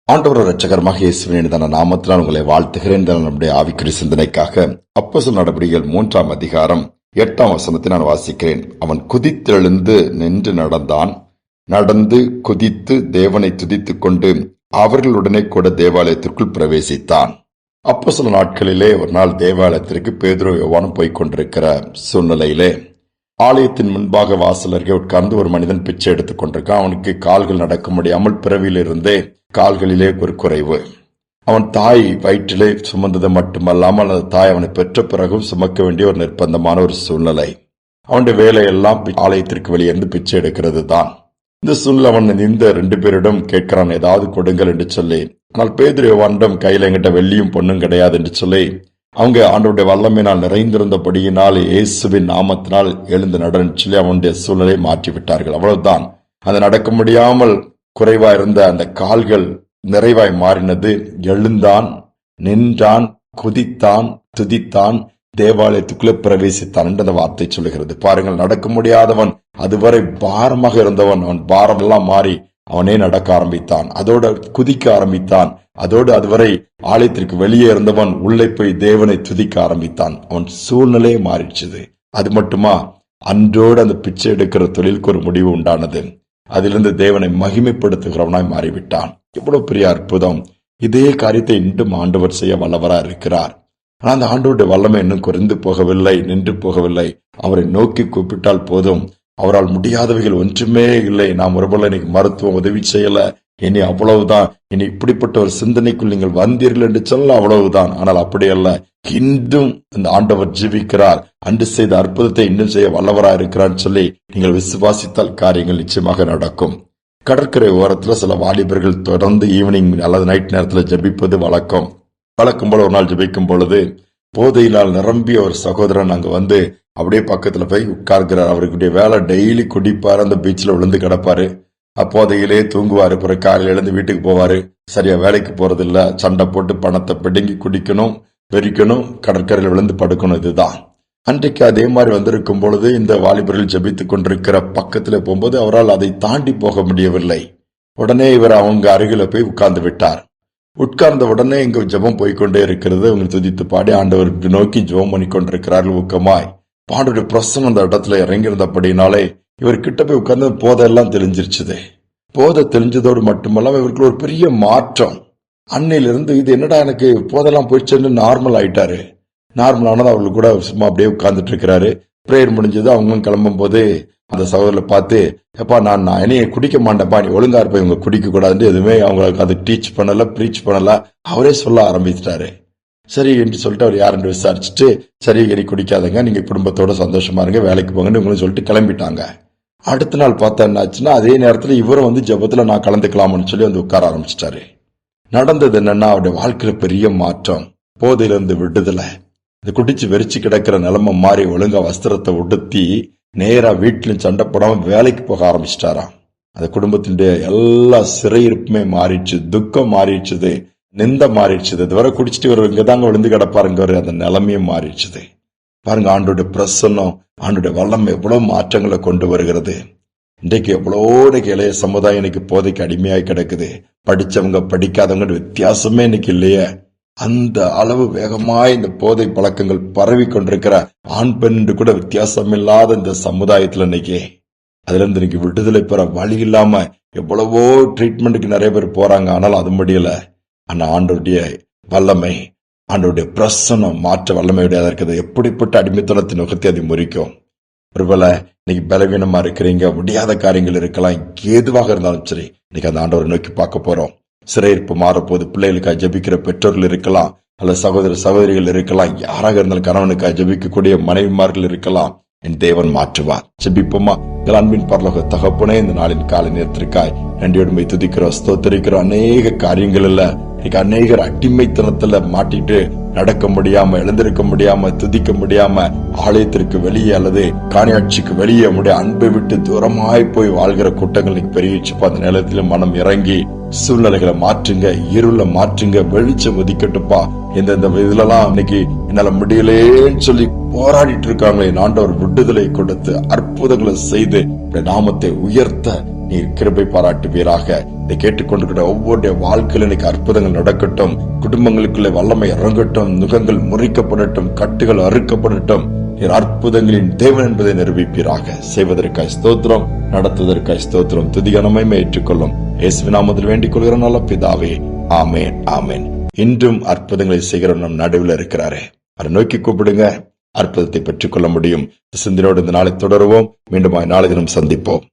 ஆண்டவர் இரட்சகரமாக இயேசுவின் நாமத்தினால் உங்களை வாழ்த்துகிறேன். நம்முடைய ஆவிக்குரிய சிந்தனைக்காக அப்போஸ்தலர் நடபடிகள் 3ஆம் அதிகாரம் 8ஆம் வசனத்தை நான் வாசிக்கிறேன். அவன் குதித்தெழுந்து நின்று நடந்து குதித்து தேவனை துதித்துக் கொண்டு அவர்களுடனே கூட தேவாலயத்திற்குள் பிரவேசித்தான். அப்போஸ்தலர் நாட்களிலே ஒரு நாள் தேவாலயத்திற்கு பேதுரு யோவானும் போய்க் கொண்டிருக்கிற சூழ்நிலையிலே ஆலயத்தின் முன்பாக வாசலருகே உட்கார்ந்து ஒரு மனிதன் பிச்சை எடுத்துக் கொண்டிருக்கான். அவனுக்கு கால்கள் நடக்க முடியாமல் பிறவியிலிருந்தே கால்களிலே ஒரு குறைவு. அவன் தாய் வயிற்றிலே சுமந்தது மட்டுமல்லாமல் அந்த தாய் அவனை பெற்ற பிறகும் சுமக்க வேண்டிய ஒரு நிர்பந்தமான ஒரு சூழ்நிலை. அவனுடைய வேலையெல்லாம் ஆலயத்திற்கு வெளியிருந்து பிச்சை எடுக்கிறது தான். இந்த சூழ்நிலை அவன் இந்த 2 பேரிடம் கேட்கிறான், ஏதாவது கொடுங்கள் என்று சொல்லி. ஆனால் பேதுரு யோவானிடம் கையில என்கிட்ட வெள்ளியும் பொண்ணும் கிடையாது என்று சொல்லி அவங்க ஆண்டவருடைய வல்லமையினால் நிறைந்திருந்தபடியினால் இயேசுவின் நாமத்தினால் எழுந்து நடன்னு சொல்லி அவனுடைய சூழ்நிலை மாற்றிவிட்டார்கள். அவ்வளவுதான். அது நடக்க முடியாமல் குறைவா இருந்த அந்த கால்கள் நிறைவாய் மாறினது. எழுந்தான், நின்றான், குதித்தான், துதித்தான், தேவாலயத்துக்குள்ளே பிரவேசித்தான் என்று அந்த வார்த்தை சொல்லுகிறது. பாருங்கள், நடக்க முடியாதவன், அதுவரை பாரமாக இருந்தவன், அவன் பாரம் எல்லாம் மாறி அவனே நடக்க ஆரம்பித்தான். அதோடு குதிக்க ஆரம்பித்தான். அதோடு அதுவரை ஆலயத்திற்கு வெளியே இருந்தவன் உள்ளே போய் தேவனை துதிக்க ஆரம்பித்தான். அவன் சூழ்நிலையே மாறிடுச்சு. அது மட்டுமா, அன்றோடு அந்த பிச்சை எடுக்கிற தொழிலுக்கு ஒரு முடிவு உண்டானது. அதிலிருந்து தேவனை மகிமைப்படுத்துகிறவனாய் மாறிவிட்டான். எவ்வளவு பெரிய அற்புதம்! இதே காரியத்தை இன்றும் ஆண்டவர் செய்ய வல்லவரா இருக்கிறார். ஆனால் அந்த ஆண்டவருடைய வல்லமை இன்னும் குறைந்து போகவில்லை, நின்று போகவில்லை. அவரை நோக்கி கூப்பிட்டால் போதும். அவரால் முடியாதவைகள் ஒன்றுமே இல்லை. நாம் ஒருபோல இன்னைக்கு மருத்துவம் உதவி செய்யல, இனி அவ்வளவுதான், இனி இப்படிப்பட்ட ஒரு சிந்தனைக்குள் நீங்கள் வந்தீர்கள் என்று சொல்ல அவ்வளவுதான். ஆனால் அப்படி அல்ல. இன்றும் இந்த ஆண்டவர் ஜீவிக்கிறார். அன்று செய்த அற்புதத்தை இன்னும் செய்ய வல்லவரா இருக்கிறார் சொல்லி நீங்கள் விசுவாசித்தால் காரியங்கள் நிச்சயமாக நடக்கும். கடற்கரை ஓரத்துல சில வாலிபர்கள் தொடர்ந்து ஈவினிங் அல்லது நைட் நேரத்தில் ஜெபிப்பது வழக்கம் போல ஒரு நாள் ஜெபிக்கும் பொழுது போதையினால் நிரம்பிய ஒரு சகோதரன் அங்க வந்து அப்படியே பக்கத்துல போய் உட்கார்கிறார். அவருடைய வேலை டெய்லி குடிப்பாரு, அந்த பீச்ல விழுந்து கிடப்பாரு, அப்போதையிலே தூங்குவாரு, பிறகு காலையில எழுந்து வீட்டுக்கு போவாரு. சரியா வேலைக்கு போறது இல்ல, சண்டை போட்டு பணத்தை பிடுங்கி குடிக்கணும், வெறிக்கணும், கடற்கரையில் விழுந்து படுக்கணும். இதுதான். அன்றைக்கு அதே மாதிரி வந்திருக்கும் பொழுது இந்த வாலிபர்கள் ஜெபித்துக் கொண்டிருக்கிற பக்கத்துல போகும்போது அவரால் அதை தாண்டி போக முடியவில்லை. உடனே இவர் அவங்க அருகில போய் உட்கார்ந்து விட்டார். உட்கார்ந்த உடனே இங்க ஜெபம் போய்கொண்டே இருக்கிறது. அவங்க துதித்து பாடி ஆண்டவருக்கு நோக்கி ஜெபம் பண்ணி கொண்டிருக்கிறார்கள் ஊக்கமாய். ஆண்டவருடைய பிரசன்னம் அந்த இடத்துல இறங்கியிருந்தபடினாலே இவர் கிட்ட போய் உட்கார்ந்து போதெல்லாம் தெளிஞ்சிருச்சுது. போதை தெளிஞ்சதோடு மட்டுமல்லாம இவருக்கு ஒரு பெரிய மாற்றம். அன்னையிலிருந்து இது என்னடா எனக்கு போதெல்லாம் போயிடுச்சுன்னு நார்மல் ஆயிட்டாரு. நார்மல் ஆனது அவர்களுக்கு கூட சும்மா அப்படியே உட்கார்ந்துட்டு இருக்கிறாரு. பிரேயர் முடிஞ்சது. அவங்களும் கிளம்பும் போது அந்த சகோதரரை பார்த்து, எப்பா நான் என்னைய குடிக்க மாட்டேன்ப்பா, நீ ஒழுங்கா இருப்பா, இவங்க குடிக்க கூடாதுன்னு எதுவுமே அவங்களுக்கு அதை டீச் பண்ணல, ப்ரீச் பண்ணல, அவரே சொல்ல ஆரம்பிச்சிட்டாரு. சரி என்று சொல்லிட்டு அவர் யாருன்னு விசாரிச்சுட்டு, சரி நீ குடிக்காதங்க, நீங்க குடும்பத்தோட சந்தோஷமா இருங்க, வேலைக்கு போங்கன்னு இவங்களும் சொல்லிட்டு கிளம்பிட்டாங்க. அடுத்த நாள் பார்த்தா என்ன ஆச்சுன்னா, அதே நேரத்துல இவரும் வந்து ஜெபத்துல நான் கலந்துக்கலாம்னு சொல்லி வந்து உட்கார ஆரம்பிச்சிட்டாரு. நடந்தது என்னன்னா, அவருடைய வாழ்க்கையில பெரிய மாற்றம். போதையிலிருந்து விடுதலை. இது குடிச்சு வெறிச்சு கிடக்கிற நிலைமை மாறி ஒழுங்கா வஸ்திரத்தை உடுத்தி நேரா வீட்டிலும் சண்டை போடாம வேலைக்கு போக ஆரம்பிச்சிட்டாராம். அந்த குடும்பத்தினுடைய எல்லா சிறையிருப்புமே மாறிடுச்சு, துக்கம் மாறிடுச்சுது, நிந்த மாறிடுச்சுது. இதுவரை குடிச்சிட்டு இவர் இங்கதாங்க விழுந்து கிடப்பாருங்க, அந்த நிலைமையும் மாறிடுச்சுது. பாருங்க, ஆண்டோடைய பிரசன்னம், ஆண்டோடைய வல்லமை எவ்வளவு மாற்றங்களை கொண்டு வருகிறது. இன்றைக்கு இன்னைக்கு இளைய சமுதாயம் இன்னைக்கு போதைக்கு அடிமையாய் கிடக்குது. படிச்சவங்க படிக்காதவங்க வித்தியாசமே இன்னைக்கு இல்லையே. அந்த அளவு வேகமாய் இந்த போதை பழக்கங்கள் பரவி கொண்டிருக்கிற ஆண் பெண் கூட வித்தியாசம் இல்லாத இந்த சமுதாயத்துல இன்னைக்கு அதுல இருந்து இன்னைக்கு விடுதலை பெற வழி இல்லாம எவ்வளவோ ட்ரீட்மெண்ட்டுக்கு நிறைய பேர் போறாங்க. ஆனால் அது முடியல. ஆனா ஆண்டோடைய வல்லமை, ஆண்டோடைய பிரசன்னம் மாற்ற வல்லமையுடையதா இருக்குது. எப்படிப்பட்ட அடிமைத்தனத்தின் நுகத்தை அது முறிக்கும். ஒருவேளை இன்னைக்கு பலவீனமா இருக்கிறீங்க, முடியாத காரியங்கள் இருக்கலாம், எதுவாக இருந்தாலும் சரி, இன்னைக்கு அந்த ஆண்டவரை நோக்கி பார்க்க போறோம். சிறையிருப்பு மாறப்போது பிள்ளைகளுக்காக ஜபிக்கிற பெற்றோர்கள் இருக்கலாம், அல்ல சகோதர சகோதரிகள் இருக்கலாம், யாராக இருந்தாலும் கணவனுக்காக ஜபிக்கக்கூடிய மனைவிமார்கள் இருக்கலாம். என் தேவன் மாற்றுவார். ஜபிப்போமா? அன்பின் பரலோக தகப்பனே, இந்த நாளின் காலை நேரத்திற்காய் நன்றியோடுமை துதிக்கிறோம், ஸ்தோத்திரிக்கிறோம். அநேக காரியங்கள் இல்ல, இன்னைக்கு அநேகர் அடிமைத்தனத்துல மாட்டிட்டு நடக்க முடியாம, எழுந்திருக்க முடியாம, துதிக்க முடியாம, ஆலயத்திற்கு வெளியே அல்லது காணியாட்சிக்கு வெளியே நம்முடைய அன்பை விட்டு தூரமாய் போய் வாழ்கிற கூட்டங்கள் இன்னைக்கு பெருகிச்சுப்பா. அந்த நிலத்திலும் மனம் இறங்கி சூழ்நிலைகளை மாற்றுங்க, இருளை மாற்றுங்க, வெளிச்சம் ஒதுக்கட்டுப்பா. எந்தெந்த இதுலலாம் இன்னைக்கு என்னால முடியலேன்னு சொல்லி போராடிட்டு இருக்காங்களே, ஆண்டவர் விடுதலை கொடுத்து அற்புதங்களை செய்து நாமத்தை உயர்த்த நீர் கிருபை பாராட்டுவீராக. இதை கேட்டுக்கொண்டிருக்கிற ஒவ்வொருடைய வாழ்க்கையில் இன்னைக்கு அற்புதங்கள் நடக்கட்டும். குடும்பங்களுக்குள்ளே வல்லமை இறங்கட்டும். நுகங்கள் முறிக்கப்படட்டும். கட்டுகள் அறுக்கப்படட்டும். நீர் அற்புதங்களின் தேவன் என்பதை நிரூபிப்பீராக. செய்வதற்காய் ஸ்தோத்திரம், நடத்துவதற்காய் ஸ்தோத்திரம். துதிகனமை ஏற்றுக்கொள்ளும் இயேசுவின் நாமத்தில் வேண்டிக் கொள்கிற நல்ல பிதாவே, ஆமேன், ஆமேன். இன்றும் அற்புதங்களை செய்கிற நம் நடுவில் இருக்கிறாரே, அதை நோக்கி கூப்பிடுங்க, அற்புதத்தை பெற்றுக் கொள்ள முடியும். சிந்தனையோடு இந்த நாளை தொடருவோம். மீண்டும் நாளை தினம் சந்திப்போம்.